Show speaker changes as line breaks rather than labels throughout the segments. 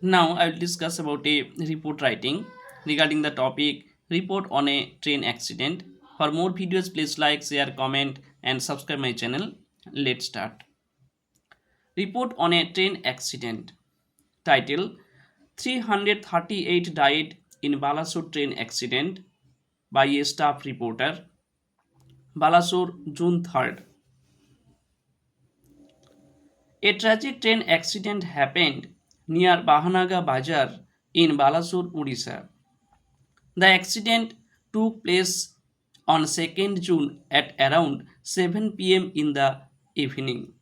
Now I will discuss about a report writing regarding the topic report on a train accident. For more videos, please like, share, comment, and subscribe my channel. Let's start. Report on a train accident. Title: 338 died in Balasore train accident by a staff reporter. Balasore, June 3rd. A tragic train accident happened near Bahanaga Bajar in Balasore, Odisha. The accident took place on 2nd June at around 7 p.m. in the evening.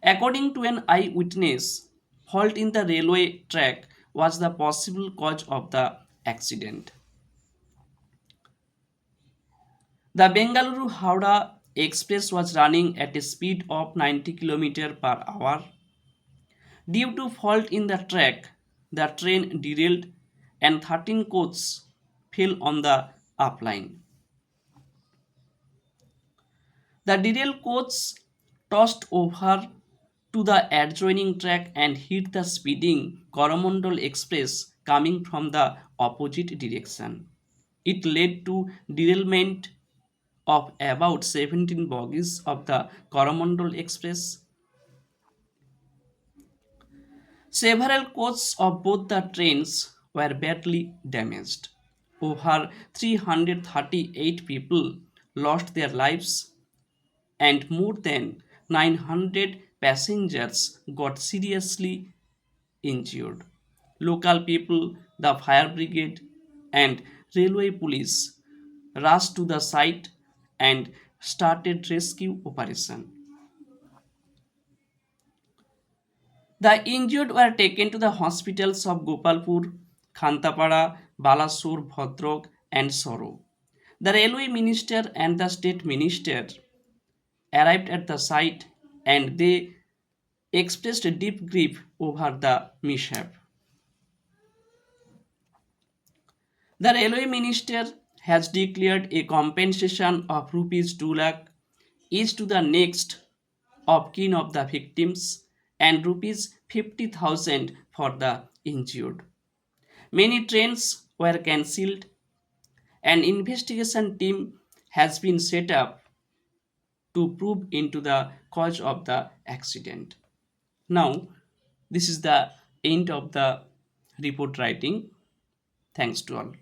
According to an eyewitness, fault in the railway track was the possible cause of the accident. The Bengaluru Howrah Express was running at a speed of 90 km per hour. Due to fault in the track, the train derailed and 13 coaches fell on the upline. The derailed coach tossed over to the adjoining track and hit the speeding Coromandel Express coming from the opposite direction. It led to derailment of about 17 bogies of the Coromandel Express. Several coaches of both the trains were badly damaged. Over 338 people lost their lives and more than 900 passengers got seriously injured. Local people, the fire brigade, and railway police rushed to the site and started rescue operation. The injured were taken to the hospitals of Gopalpur, Khantapada, Balasore, Bhadrok, and Soro. The railway minister and the state minister arrived at the site and they expressed deep grief over the mishap. The railway minister has declared a compensation of rupees 2 lakh each to the next of kin of the victims and rupees 50,000 for the injured. Many trains were cancelled. An investigation team has been set up to probe into the cause of the accident. Now, this is the end of the report writing. Thanks to all.